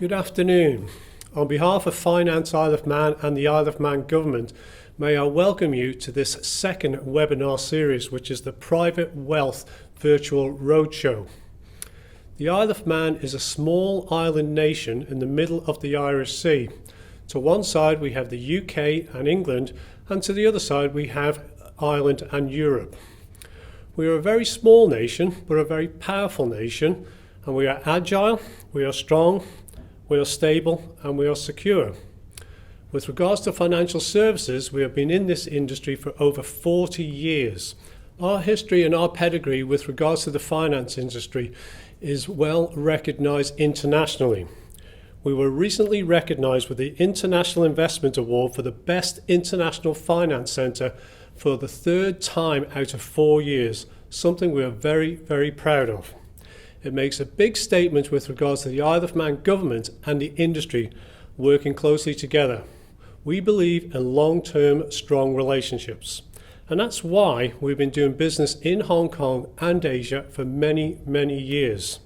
Good afternoon. On behalf of Finance Isle of Man and the Isle of Man Government, may I welcome you to this second webinar series, which is the Private Wealth Virtual Roadshow. The Isle of Man is a small island nation in the middle of the Irish Sea. To one side we have the UK and England, and to the other side we have Ireland and Europe. We are a very small nation, but a very powerful nation, and we are agile, we are strong, we are stable, and we are secure. With regards to financial services, we have been in this industry for over 40 years. Our history and our pedigree with regards to the finance industry is well recognised internationally. We were recently recognised with the International Investment Award for the Best International Finance Centre for the third time out of 4 years, something we are very, very proud of. It makes a big statement with regards to the Isle of Man government and the industry working closely together. We believe in long-term strong relationships, and that's why we've been doing business in Hong Kong and Asia for many, many years.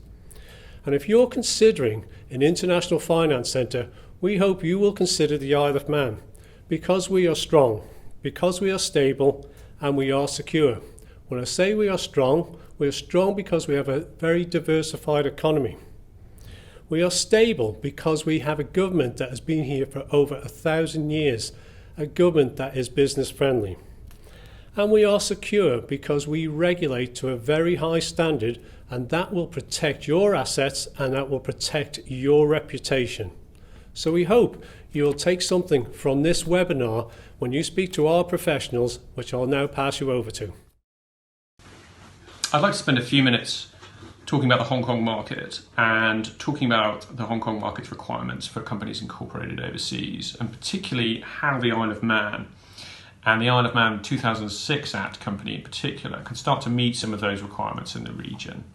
And if you're considering an international finance centre, we hope you will consider the Isle of Man, because we are strong, because we are stable, and we are secure. When I say we are strong because we have a very diversified economy. We are stable because we have a government that has been here for over 1,000 years, a government that is business friendly. And we are secure because we regulate to a very high standard, and that will protect your assets and that will protect your reputation. So we hope you will take something from this webinar when you speak to our professionals, which I'll now pass you over to. I'd like to spend a few minutes talking about the Hong Kong market and talking about the Hong Kong market's requirements for companies incorporated overseas, and particularly how the Isle of Man and the Isle of Man 2006 Act company in particular can start to meet some of those requirements in the region.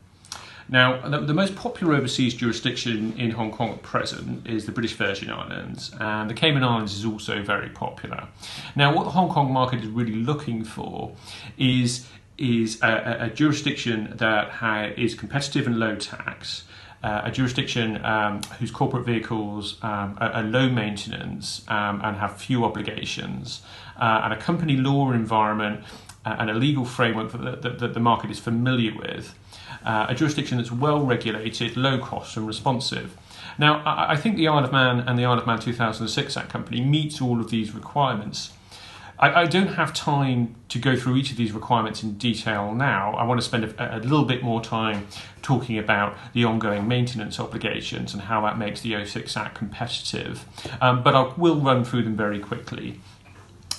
Now, the most popular overseas jurisdiction in Hong Kong at present is the British Virgin Islands, and the Cayman Islands is also very popular. Now, what the Hong Kong market is really looking for is a jurisdiction that is competitive and low tax, a jurisdiction whose corporate vehicles are low maintenance and have few obligations, and a company law environment and a legal framework that the market is familiar with, a jurisdiction that's well regulated, low cost and responsive. Now, I think the Isle of Man and the Isle of Man 2006 Act company meets all of these requirements. I don't have time to go through each of these requirements in detail now. I want to spend a little bit more time talking about the ongoing maintenance obligations and how that makes the 06 Act competitive, but I will run through them very quickly.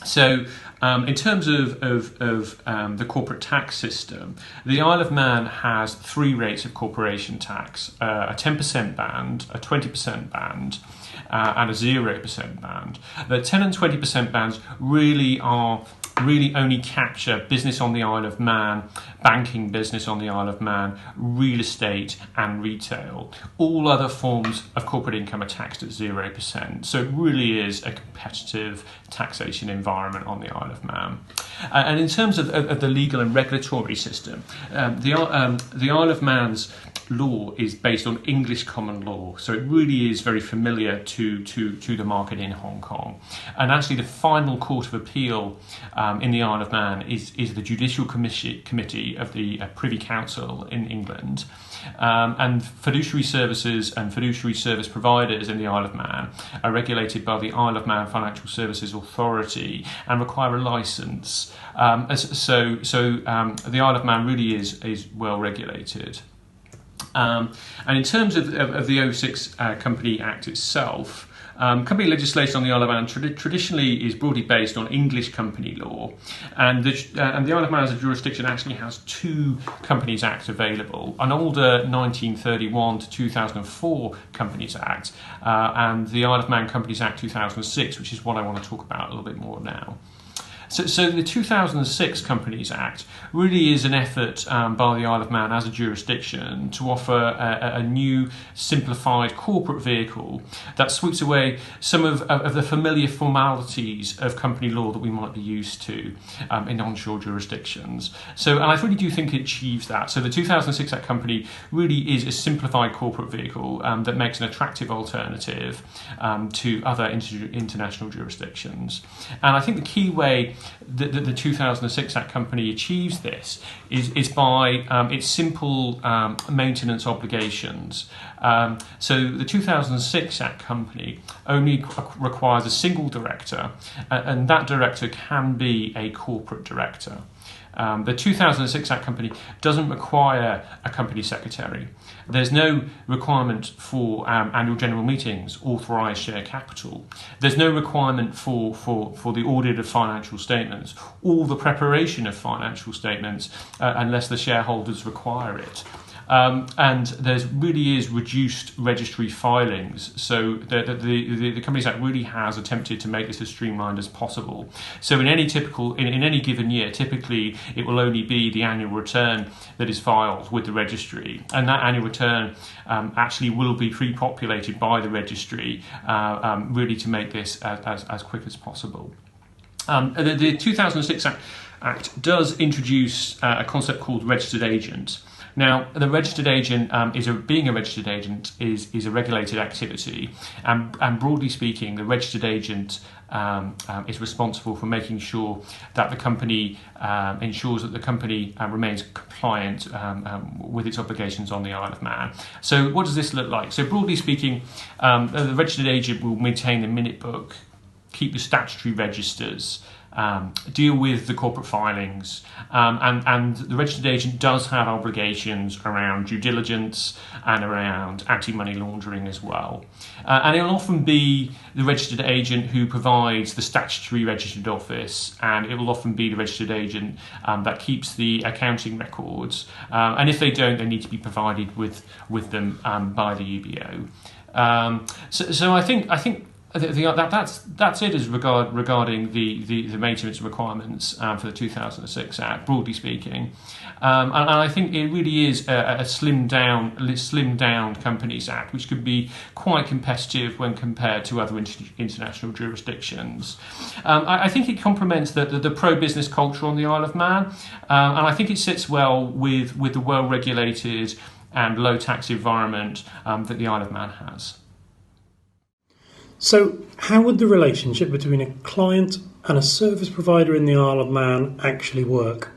So in terms of the corporate tax system, the Isle of Man has 3 rates of corporation tax, a 10% band, a 20% band, and a 0% band. The 10 and 20% bands really only capture business on the Isle of Man, banking business on the Isle of Man, real estate and retail. All other forms of corporate income are taxed at 0%. So it really is a competitive taxation environment on the Isle of Man. And in terms of the legal and regulatory system, the Isle of Man's law is based on English common law, so it really is very familiar to the market in Hong Kong. And actually the final court of appeal in the Isle of Man is the Judicial Committee of the Privy Council in England. And fiduciary services and fiduciary service providers in the Isle of Man are regulated by the Isle of Man Financial Services Authority and require a licence. So the Isle of Man really is well regulated. And in terms of the 06 Company Act itself, company legislation on the Isle of Man traditionally is broadly based on English company law, and the Isle of Man as a jurisdiction actually has 2 Companies Acts available: an older 1931 to 2004 Companies Act, and the Isle of Man Companies Act 2006, which is what I want to talk about a little bit more now. So the 2006 Companies Act really is an effort by the Isle of Man as a jurisdiction to offer a new simplified corporate vehicle that sweeps away some of the familiar formalities of company law that we might be used to in onshore jurisdictions. And I really do think it achieves that. So the 2006 Act Company really is a simplified corporate vehicle that makes an attractive alternative to other international jurisdictions. And I think the key way that the 2006 Act Company achieves this is by its simple maintenance obligations. So the 2006 Act Company only requires a single director, and that director can be a corporate director. The 2006 Act Company doesn't require a company secretary. There's no requirement for annual general meetings, authorised share capital. There's no requirement for the audit of financial statements or the preparation of financial statements unless the shareholders require it. And there really is reduced registry filings. So the Companies Act really has attempted to make this as streamlined as possible. So in any given year, typically it will only be the annual return that is filed with the registry, and that annual return actually will be pre-populated by the registry, really to make this as quick as possible. The 2006 Act does introduce a concept called registered agent. Now, the registered agent being a registered agent is a regulated activity, and broadly speaking, the registered agent is responsible for making sure that the company ensures that the company remains compliant with its obligations on the Isle of Man. So, what does this look like? So, broadly speaking, the registered agent will maintain the minute book, keep the statutory registers, deal with the corporate filings, and the registered agent does have obligations around due diligence and around anti-money laundering as well. And it'll often be the registered agent who provides the statutory registered office, and it will often be the registered agent that keeps the accounting records. And if they don't, they need to be provided with them by the UBO. So I think that's it as regarding the maintenance requirements for the 2006 Act, broadly speaking, and I think it really is a slimmed down Companies Act, which could be quite competitive when compared to other international jurisdictions. I think it complements the pro-business culture on the Isle of Man, and I think it sits well with the well-regulated and low-tax environment that the Isle of Man has. So, how would the relationship between a client and a service provider in the Isle of Man actually work?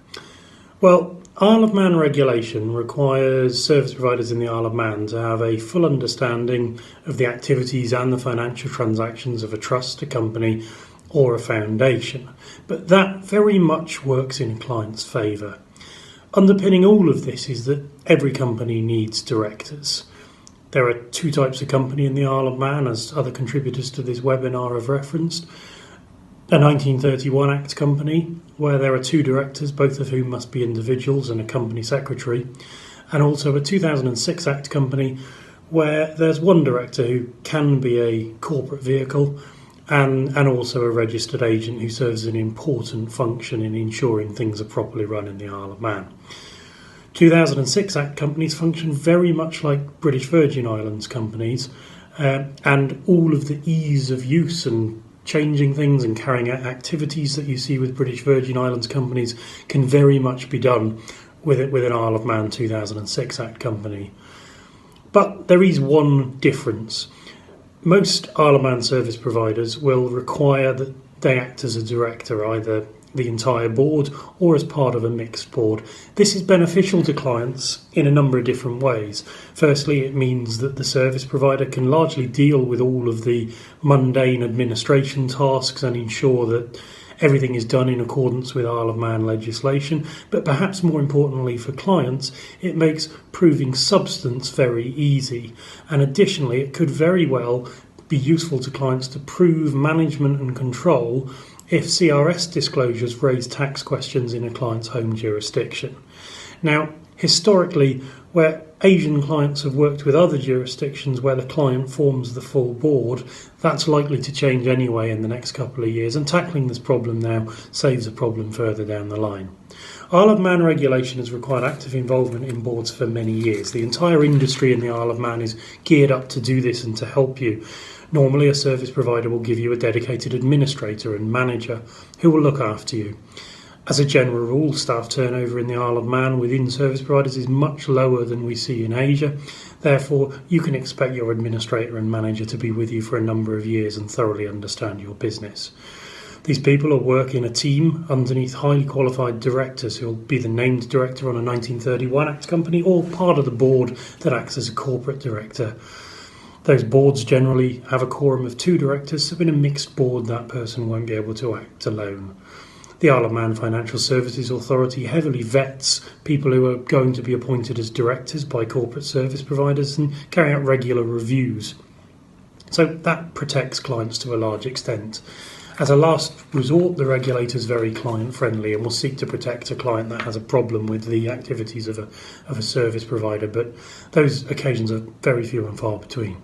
Well, Isle of Man regulation requires service providers in the Isle of Man to have a full understanding of the activities and the financial transactions of a trust, a company, or a foundation. But that very much works in a client's favour. Underpinning all of this is that every company needs directors. There are two types of company in the Isle of Man, as other contributors to this webinar have referenced. A 1931 Act company, where there are two directors, both of whom must be individuals, and a company secretary. And also a 2006 Act company, where there's one director who can be a corporate vehicle and also a registered agent who serves an important function in ensuring things are properly run in the Isle of Man. 2006 Act companies function very much like British Virgin Islands companies, and all of the ease of use and changing things and carrying out activities that you see with British Virgin Islands companies can very much be done with an Isle of Man 2006 Act company. But there is one difference. Most Isle of Man service providers will require that they act as a director, either the entire board or as part of a mixed board. This is beneficial to clients in a number of different ways. Firstly, it means that the service provider can largely deal with all of the mundane administration tasks and ensure that everything is done in accordance with Isle of Man legislation. But perhaps more importantly for clients, it makes proving substance very easy. And additionally, it could very well be useful to clients to prove management and control if CRS disclosures raise tax questions in a client's home jurisdiction. Now, historically, where Asian clients have worked with other jurisdictions where the client forms the full board. That's likely to change anyway in the next couple of years, and tackling this problem now saves a problem further down the line. Isle of Man regulation has required active involvement in boards for many years. The entire industry in the Isle of Man is geared up to do this and to help you. Normally, a service provider will give you a dedicated administrator and manager who will look after you. As a general rule, staff turnover in the Isle of Man within service providers is much lower than we see in Asia. Therefore, you can expect your administrator and manager to be with you for a number of years and thoroughly understand your business. These people will work in a team underneath highly qualified directors who will be the named director on a 1931 Act company or part of the board that acts as a corporate director. Those boards generally have a quorum of 2 directors, so in a mixed board that person won't be able to act alone. The Isle of Man Financial Services Authority heavily vets people who are going to be appointed as directors by corporate service providers and carry out regular reviews. So that protects clients to a large extent. As a last resort, the regulator is very client-friendly and will seek to protect a client that has a problem with the activities of a service provider, but those occasions are very few and far between.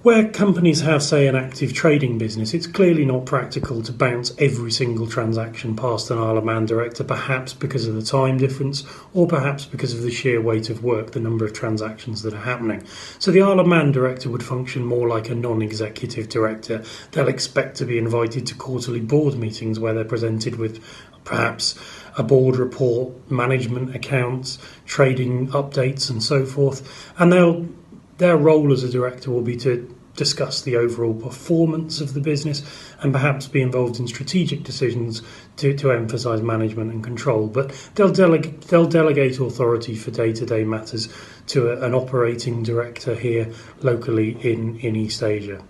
Where companies have, say, an active trading business, it's clearly not practical to bounce every single transaction past an Isle of Man director, perhaps because of the time difference or perhaps because of the sheer weight of work, the number of transactions that are happening. So the Isle of Man director would function more like a non-executive director. They'll expect to be invited to quarterly board meetings where they're presented with perhaps a board report, management accounts, trading updates and so forth, and their role as a director will be to discuss the overall performance of the business and perhaps be involved in strategic decisions to emphasise management and control. But they'll delegate authority for day-to-day matters to an operating director here locally in East Asia.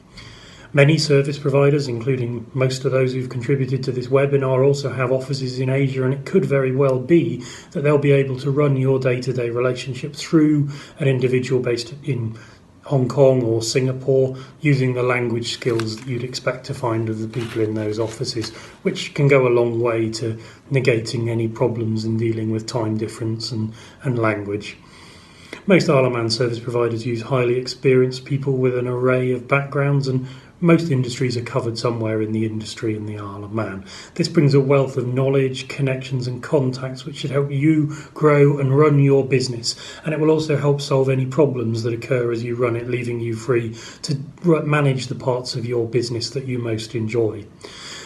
Many service providers, including most of those who've contributed to this webinar, also have offices in Asia, and it could very well be that they'll be able to run your day-to-day relationship through an individual based in Hong Kong or Singapore using the language skills that you'd expect to find of the people in those offices, which can go a long way to negating any problems in dealing with time difference and language. Most Isle of Man service providers use highly experienced people with an array of backgrounds, and most industries are covered somewhere in the industry in the Isle of Man. This brings a wealth of knowledge, connections and contacts which should help you grow and run your business, and it will also help solve any problems that occur as you run it, leaving you free to manage the parts of your business that you most enjoy.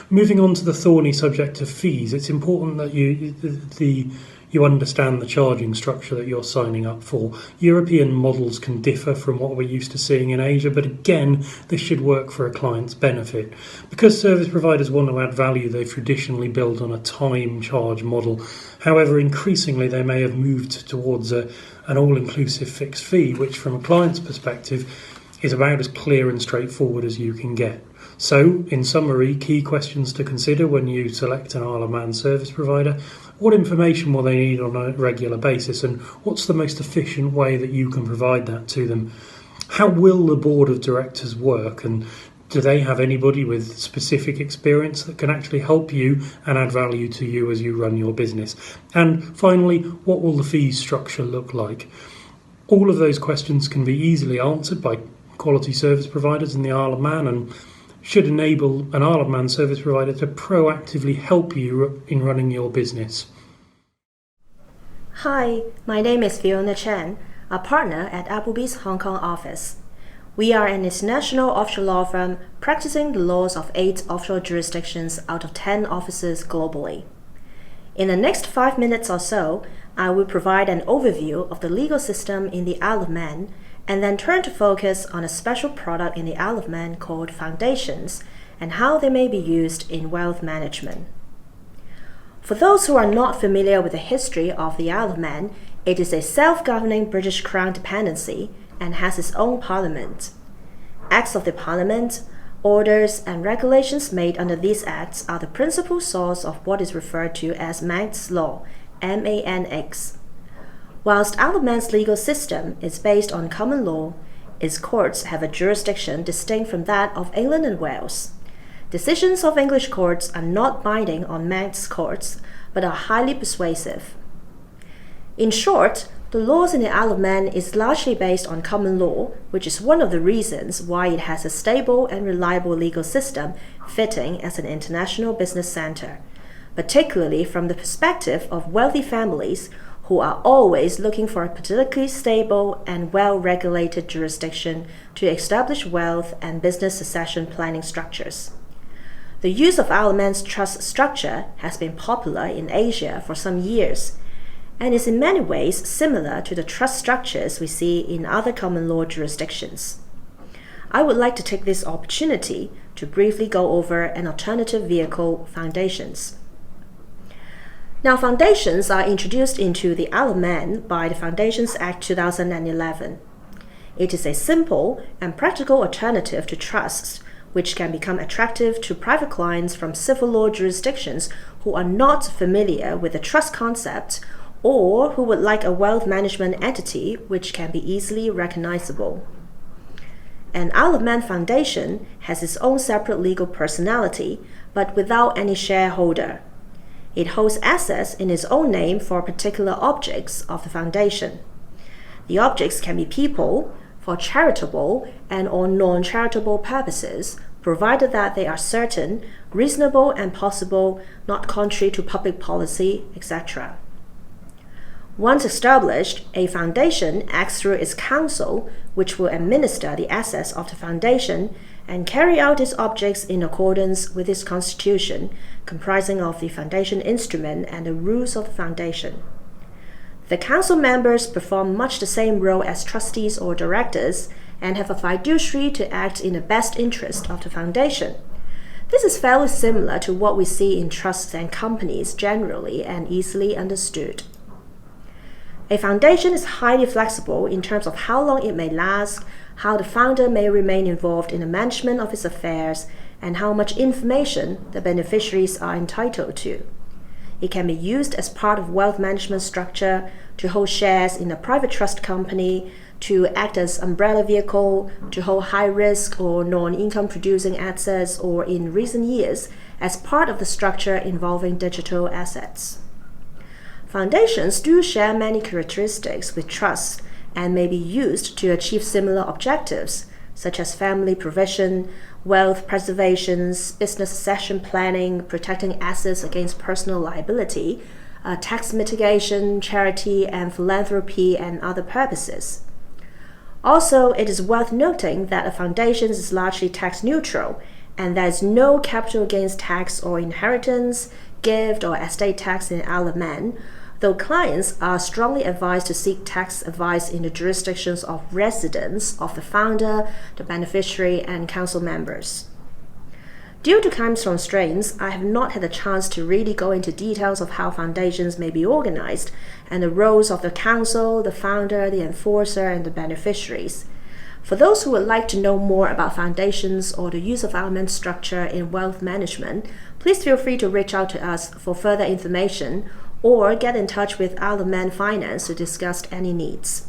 Moving on to the thorny subject of fees, it's important that you understand the charging structure that you're signing up for. European models can differ from what we're used to seeing in Asia, but again, this should work for a client's benefit. Because service providers want to add value, they've traditionally built on a time charge model. However, increasingly they may have moved towards an all-inclusive fixed fee, which from a client's perspective is about as clear and straightforward as you can get. So, in summary, key questions to consider when you select an Isle of Man service provider: what information will they need on a regular basis, and what's the most efficient way that you can provide that to them? How will the board of directors work, and do they have anybody with specific experience that can actually help you and add value to you as you run your business? And finally, what will the fees structure look like? All of those questions can be easily answered by quality service providers in the Isle of Man and should enable an Isle of Man service provider to proactively help you in running your business. Hi, my name is Fiona Chen, a partner at Applebee's Hong Kong office. We are an international offshore law firm practicing the laws of 8 offshore jurisdictions out of 10 offices globally. In the next 5 minutes or so, I will provide an overview of the legal system in the Isle of Man and then turn to focus on a special product in the Isle of Man called foundations and how they may be used in wealth management. For those who are not familiar with the history of the Isle of Man, it is a self-governing British Crown dependency and has its own parliament. Acts of the parliament, orders and regulations made under these acts are the principal source of what is referred to as Manx law, MANX. Whilst Isle of Man's legal system is based on common law, its courts have a jurisdiction distinct from that of England and Wales. Decisions of English courts are not binding on Manx courts, but are highly persuasive. In short, The laws in the Isle of Man is largely based on common law, which is one of the reasons why it has a stable and reliable legal system fitting as an international business center, particularly from the perspective of wealthy families who are always looking for a particularly stable and well-regulated jurisdiction to establish wealth and business succession planning structures. The use of Isle of Man's trust structure has been popular in Asia for some years, and is in many ways similar to the trust structures we see in other common law jurisdictions. I would like to take this opportunity to briefly go over an alternative vehicle, foundations. Now, foundations are introduced into the Isle of Man by the Foundations Act 2011. It is a simple and practical alternative to trusts, which can become attractive to private clients from civil law jurisdictions who are not familiar with the trust concept or who would like a wealth management entity which can be easily recognizable. An Isle of Man foundation has its own separate legal personality, but without any shareholder. It holds assets in its own name for particular objects of the foundation. The objects can be people for charitable and or non-charitable purposes, provided that they are certain, reasonable and possible, not contrary to public policy, etc. Once established, a foundation acts through its council, which will administer the assets of the foundation and carry out its objects in accordance with its constitution, comprising of the foundation instrument and the rules of the foundation. The council members perform much the same role as trustees or directors and have a fiduciary to act in the best interest of the foundation. This is fairly similar to what we see in trusts and companies generally and easily understood. A foundation is highly flexible in terms of how long it may last, how the founder may remain involved in the management of its affairs, and how much information the beneficiaries are entitled to. It can be used as part of wealth management structure, to hold shares in a private trust company, to act as umbrella vehicle, to hold high risk or non-income producing assets, or in recent years, as part of the structure involving digital assets. Foundations do share many characteristics with trusts and may be used to achieve similar objectives, such as family provision, wealth preservation, business succession planning, protecting assets against personal liability, tax mitigation, charity and philanthropy, and other purposes. Also, it is worth noting that a foundation is largely tax neutral, and there is no capital gains tax or inheritance, gift, or estate tax in Isle of Man, though clients are strongly advised to seek tax advice in the jurisdictions of residence of the founder, the beneficiary, and council members. Due to time constraints, I have not had a chance to really go into details of how foundations may be organized and the roles of the council, the founder, the enforcer, and the beneficiaries. For those who would like to know more about foundations or the use of element structure in wealth management, please feel free to reach out to us for further information or get in touch with Isle of Man Finance to discuss any needs.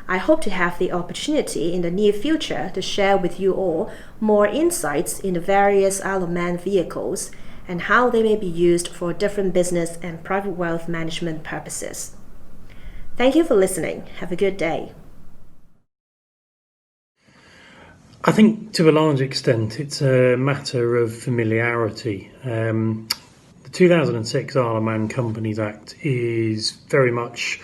I hope to have the opportunity in the near future to share with you all more insights in the various Isle of Man vehicles and how they may be used for different business and private wealth management purposes. Thank you for listening. Have a good day. I think to a large extent it's a matter of familiarity. The 2006 Isle of Man Companies Act is very much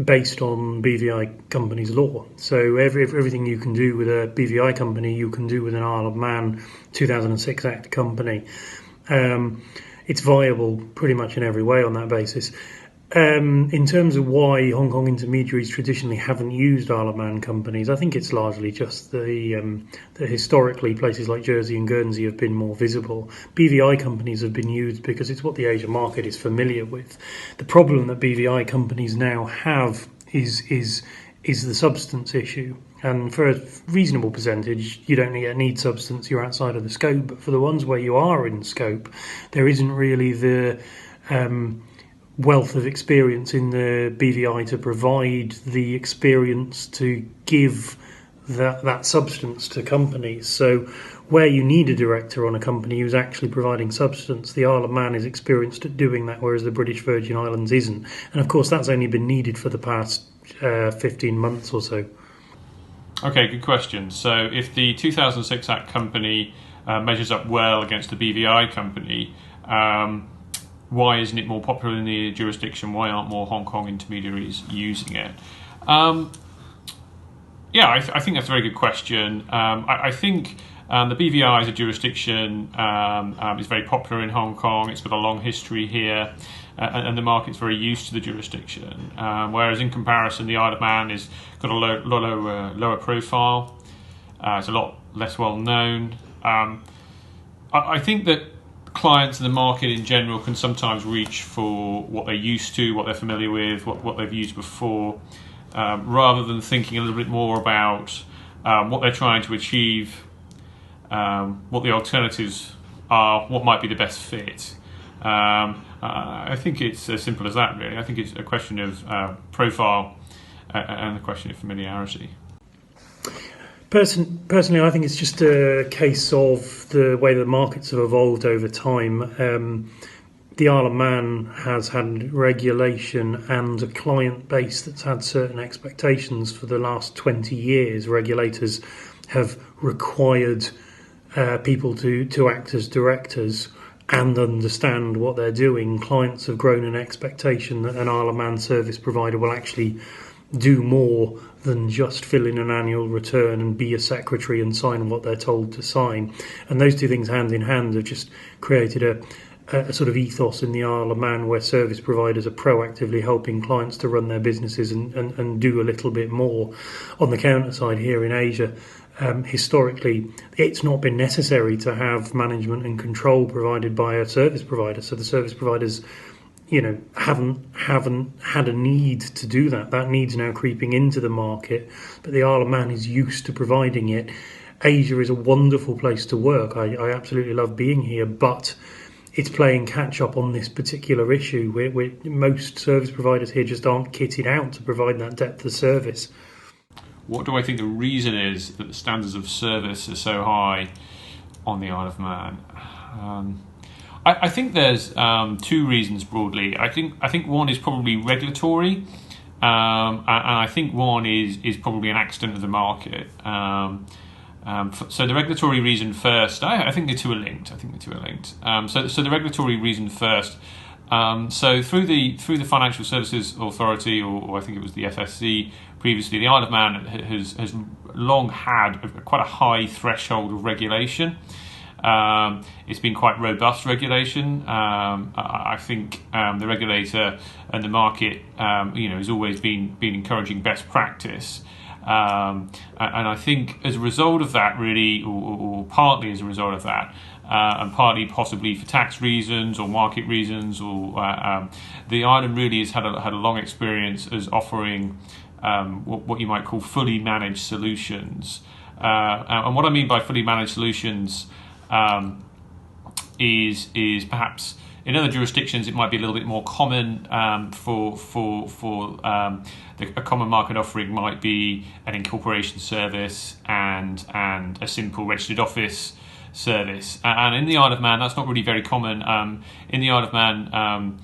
based on BVI Companies law. So everything you can do with a BVI company, you can do with an Isle of Man 2006 Act company. It's viable pretty much in every way on that basis. In terms of why Hong Kong intermediaries traditionally haven't used Isle of Man companies, I think it's largely just that historically places like Jersey and Guernsey have been more visible. BVI companies have been used because it's what the Asian market is familiar with. The problem that BVI companies now have is the substance issue. And for a reasonable percentage, you don't need substance, you're outside of the scope. But for the ones where you are in scope, there isn't really the wealth of experience in the BVI to provide the experience to give that substance to companies. So where you need a director on a company who's actually providing substance, the Isle of Man is experienced at doing that, whereas the British Virgin Islands isn't. And of course, that's only been needed for the past 15 months or so. Okay, good question. So if the 2006 Act company measures up well against the BVI company, why isn't it more popular in the jurisdiction? Why aren't more Hong Kong intermediaries using it? I think that's a very good question. I think the BVI as a jurisdiction is very popular in Hong Kong. It's got a long history here, and the market's very used to the jurisdiction. Whereas in comparison, the Isle of Man has got a lower profile. It's a lot less well known. I think that clients in the market in general can sometimes reach for what they're used to, what they're familiar with, what they've used before, rather than thinking a little bit more about what they're trying to achieve, what the alternatives are, what might be the best fit. I think it's as simple as that, really. I think it's a question of profile and a question of familiarity. Personally, I think it's just a case of the way the markets have evolved over time. The Isle of Man has had regulation and a client base that's had certain expectations for the last 20 years. Regulators have required people to act as directors and understand what they're doing. Clients have grown an expectation that an Isle of Man service provider will actually do more than just fill in an annual return and be a secretary and sign what they're told to sign. And those two things hand in hand have just created a sort of ethos in the Isle of Man where service providers are proactively helping clients to run their businesses and do a little bit more. On the counter side here in Asia, historically, it's not been necessary to have management and control provided by a service provider. So the service providers, haven't had a need to do that. That need's now creeping into the market, but the Isle of Man is used to providing it. Asia is a wonderful place to work. I absolutely love being here, but it's playing catch up on this particular issue. Where most service providers here just aren't kitted out to provide that depth of service. What do I think the reason is that the standards of service are so high on the Isle of Man? I think there's two reasons broadly. I think one is probably regulatory, and I think one is probably an accident of the market. So the regulatory reason first, I think the two are linked. So the regulatory reason first. So through the Financial Services Authority, or I think it was the FSC previously, the Isle of Man has long had quite a high threshold of regulation. It's been quite robust regulation. I think the regulator and the market, has always been encouraging best practice. And I think as a result of that, really, or partly as a result of that, and partly possibly for tax reasons or market reasons, or the island really has had a long experience as offering what you might call fully managed solutions. And what I mean by fully managed solutions is perhaps in other jurisdictions it might be a little bit more common. A common market offering might be an incorporation service and a simple registered office service. And in the Isle of Man, that's not really very common. In the Isle of Man,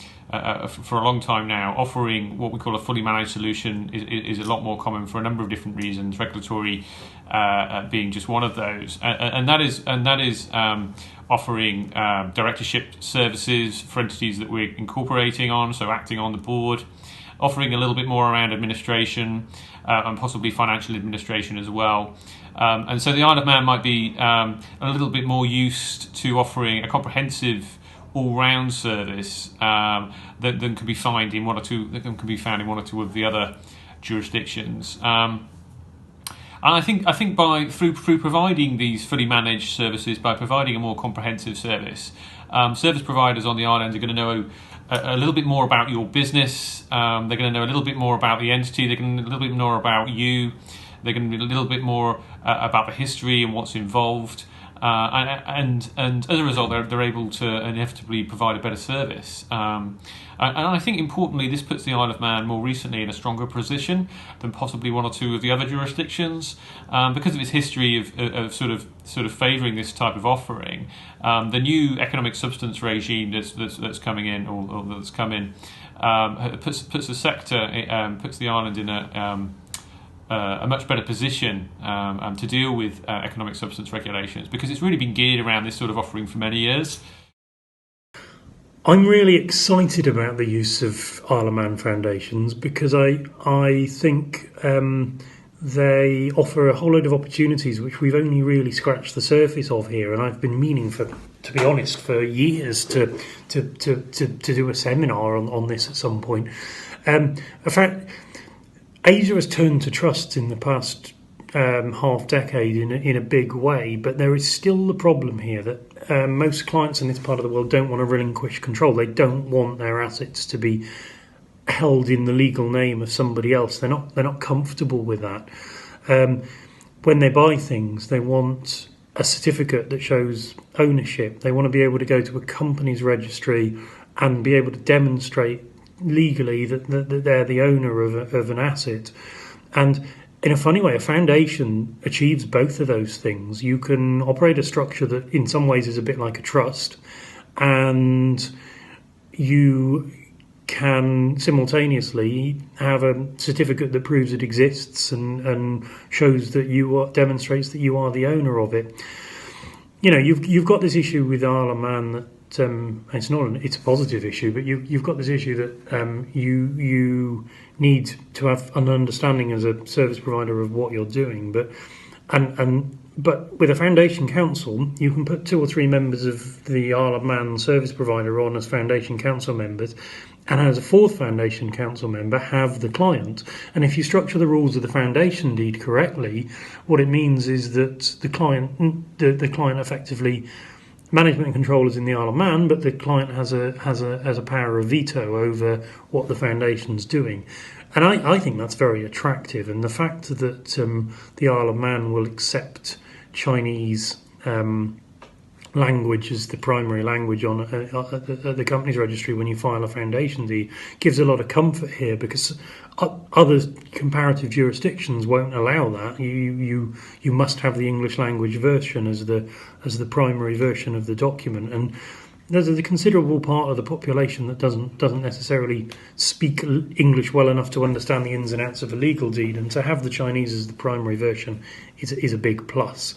for a long time now, offering what we call a fully managed solution is a lot more common for a number of different reasons, regulatory being just one of those. And that is offering directorship services for entities that we're incorporating on, so acting on the board, offering a little bit more around administration and possibly financial administration as well. And so the Isle of Man might be a little bit more used to offering a comprehensive all-round service that can be found in one or two of the other jurisdictions. And I think through providing these fully managed services, by providing a more comprehensive service, service providers on the island are going to know a little bit more about your business. They're going to know a little bit more about the entity. They're going to know a little bit more about you. They're going to know a little bit more about the history and what's involved. and as a result, they're able to inevitably provide a better service. And I think importantly, this puts the Isle of Man more recently in a stronger position than possibly one or two of the other jurisdictions, because of its history of sort of favouring this type of offering. The new economic substance regime that's coming in, or that's come in, puts the sector, puts the island in a much better position to deal with economic substance regulations, because it's really been geared around this sort of offering for many years. I'm really excited about the use of Isle of Man foundations because I think they offer a whole load of opportunities which we've only really scratched the surface of here, and I've been meaning to be honest, for years to do a seminar on this at some point. In fact, Asia has turned to trusts in the past half decade in a big way, but there is still the problem here that most clients in this part of the world don't want to relinquish control. They don't want their assets to be held in the legal name of somebody else. They're not comfortable with that. When they buy things, they want a certificate that shows ownership. They want to be able to go to a company's registry and be able to demonstrate legally that they're the owner of an asset. And in a funny way, a foundation achieves both of those things. You can operate a structure that in some ways is a bit like a trust, and you can simultaneously have a certificate that proves it exists and shows that demonstrates that you are the owner of it. You know, you've got this issue with Isle of Man that it's a positive issue, but you've got this issue that you need to have an understanding as a service provider of what you're doing. But with a foundation council, you can put 2 or 3 members of the Isle of Man service provider on as foundation council members, and as a 4th foundation council member have the client. And if you structure the rules of the foundation deed correctly, what it means is that the client effectively, management and control is in the Isle of Man, but the client has a power of veto over what the foundation's doing. And I think that's very attractive. And the fact that the Isle of Man will accept Chinese language as the primary language on the company's registry when you file a foundation deed gives a lot of comfort here, because other comparative jurisdictions won't allow that. You must have the English language version as the primary version of the document, and there's a considerable part of the population that doesn't necessarily speak English well enough to understand the ins and outs of a legal deed, and to have the Chinese as the primary version is a big plus.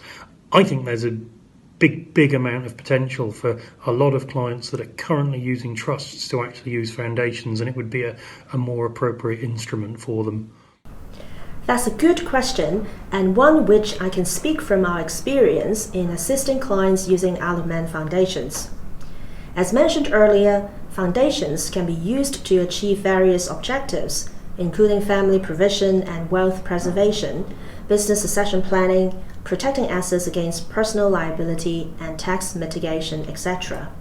I think there's a big amount of potential for a lot of clients that are currently using trusts to actually use foundations, and it would be a more appropriate instrument for them. That's a good question, and one which I can speak from our experience in assisting clients using Isle of Man foundations. As mentioned earlier, foundations can be used to achieve various objectives, including family provision and wealth preservation, business succession planning, protecting assets against personal liability and tax mitigation, etc.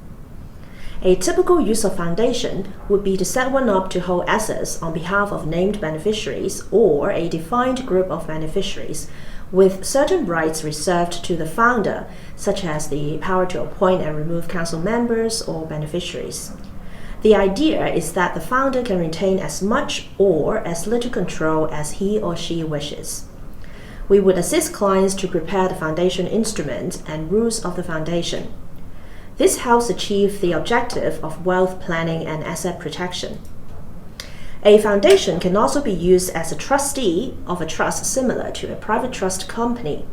A typical use of foundation would be to set one up to hold assets on behalf of named beneficiaries or a defined group of beneficiaries, with certain rights reserved to the founder, such as the power to appoint and remove council members or beneficiaries. The idea is that the founder can retain as much or as little control as he or she wishes. We would assist clients to prepare the foundation instrument and rules of the foundation. This helps achieve the objective of wealth planning and asset protection. A foundation can also be used as a trustee of a trust similar to a private trust company.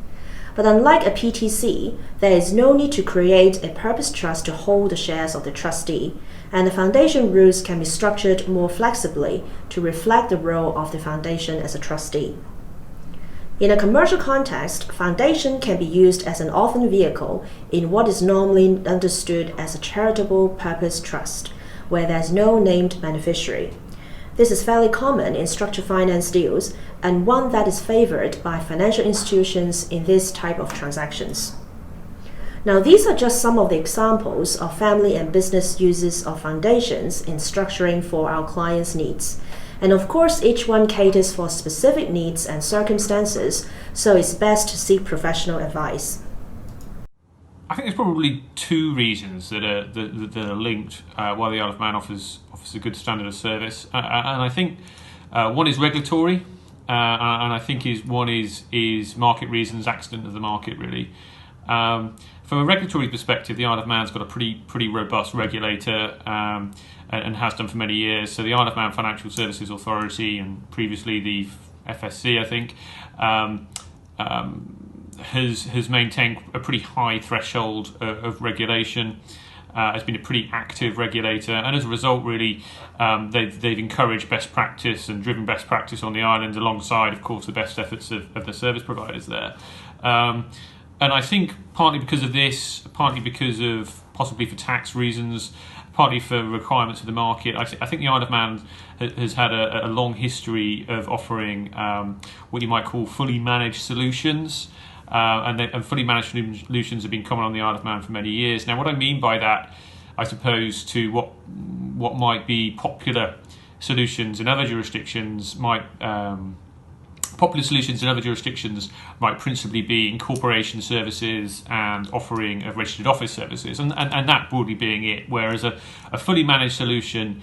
But unlike a PTC, there is no need to create a purpose trust to hold the shares of the trustee, and the foundation rules can be structured more flexibly to reflect the role of the foundation as a trustee. In a commercial context, foundation can be used as an orphan vehicle in what is normally understood as a charitable purpose trust, where there is no named beneficiary. This is fairly common in structured finance deals, and one that is favored by financial institutions in this type of transactions. Now, these are just some of the examples of family and business uses of foundations in structuring for our clients' needs. And of course, each one caters for specific needs and circumstances, so it's best to seek professional advice. I think there's probably two reasons that are linked why the Isle of Man offers a good standard of service, and I think one is regulatory, and I think one is market reasons, accident of the market really. From a regulatory perspective, the Isle of Man's got a pretty robust regulator, and has done for many years. So the Isle of Man Financial Services Authority, and previously the FSC, I think, has maintained a pretty high threshold of regulation. Has been a pretty active regulator, and as a result, really, they've encouraged best practice and driven best practice on the island, alongside, of course, the best efforts of the service providers there. And I think partly because of this, partly because of possibly for tax reasons, partly for requirements of the market, I think the Isle of Man has had a long history of offering what you might call fully managed solutions. And fully managed solutions have been common on the Isle of Man for many years. Now, what I mean by that, I suppose, to what might be popular solutions in other jurisdictions might principally be incorporation services and offering of registered office services, and that broadly being it. Whereas a fully managed solution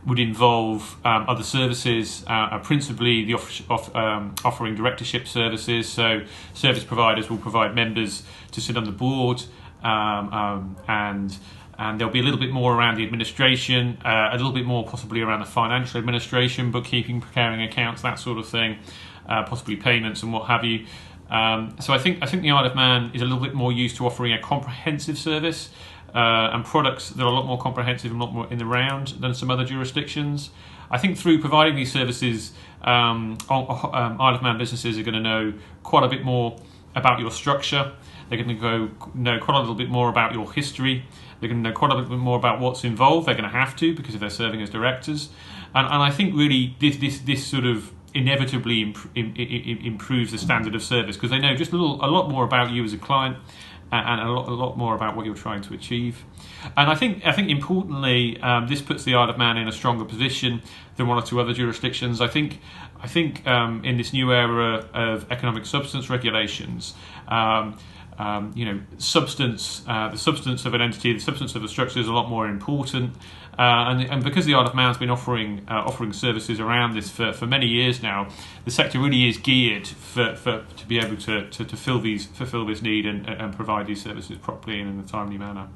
would involve other services, principally the offering directorship services. So service providers will provide members to sit on the board, and there'll be a little bit more around the administration, a little bit more possibly around the financial administration, bookkeeping, preparing accounts, that sort of thing, possibly payments and what have you. So I think the Isle of Man is a little bit more used to offering a comprehensive service, and products that are a lot more comprehensive and a lot more in the round than some other jurisdictions. I think through providing these services, Isle of Man businesses are going to know quite a bit more about your structure. They're going to know quite a little bit more about your history. They're going to know quite a little bit more about what's involved. They're going to have to, because if they're serving as directors. And I think really this sort of inevitably improves the standard of service, because they know just a lot more about you as a client, and a lot more about what you're trying to achieve. And I think importantly, this puts the Isle of Man in a stronger position than one or two other jurisdictions. I think in this new era of economic substance regulations, the substance of an entity, the substance of a structure is a lot more important. And because the Isle of Man's been offering services around this for many years now, the sector really is geared to be able to fulfil this need and provide these services properly and in a timely manner.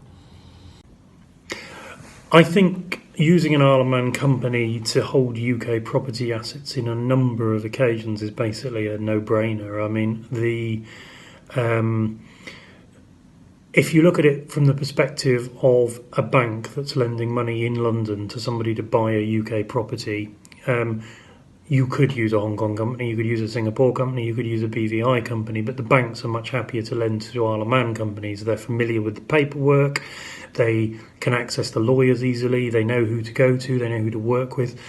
I think using an Isle of Man company to hold UK property assets in a number of occasions is basically a no-brainer. I mean, if you look at it from the perspective of a bank that's lending money in London to somebody to buy a UK property, you could use a Hong Kong company, you could use a Singapore company, you could use a BVI company, but the banks are much happier to lend to Isle of Man companies. They're familiar with the paperwork, they can access the lawyers easily, they know who to go to, they know who to work with.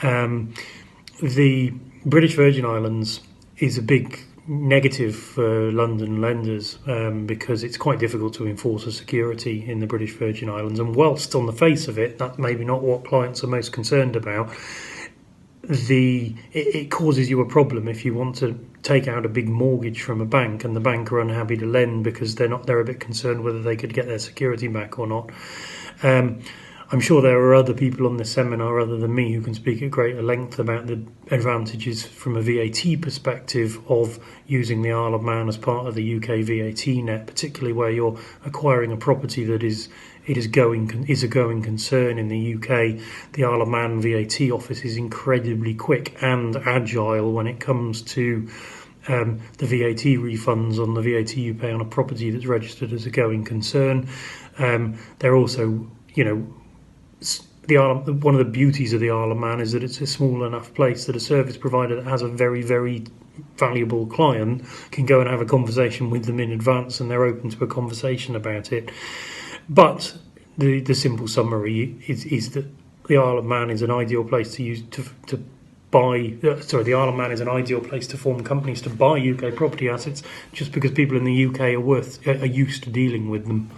The British Virgin Islands is a big negative for London lenders, because it's quite difficult to enforce a security in the British Virgin Islands, and whilst on the face of it that's maybe not what clients are most concerned about, it causes you a problem if you want to take out a big mortgage from a bank and the bank are unhappy to lend because they're a bit concerned whether they could get their security back or not. I'm sure there are other people on this seminar other than me who can speak at greater length about the advantages from a VAT perspective of using the Isle of Man as part of the UK VAT net, particularly where you're acquiring a property that is a going concern in the UK. The Isle of Man VAT office is incredibly quick and agile when it comes to the VAT refunds on the VAT you pay on a property that's registered as a going concern. They're also, one of the beauties of the Isle of Man is that it's a small enough place that a service provider that has a very, very valuable client can go and have a conversation with them in advance, and they're open to a conversation about it. But the simple summary is that the Isle of Man is an ideal place the Isle of Man is an ideal place to form companies to buy UK property assets, just because people in the UK are used to dealing with them.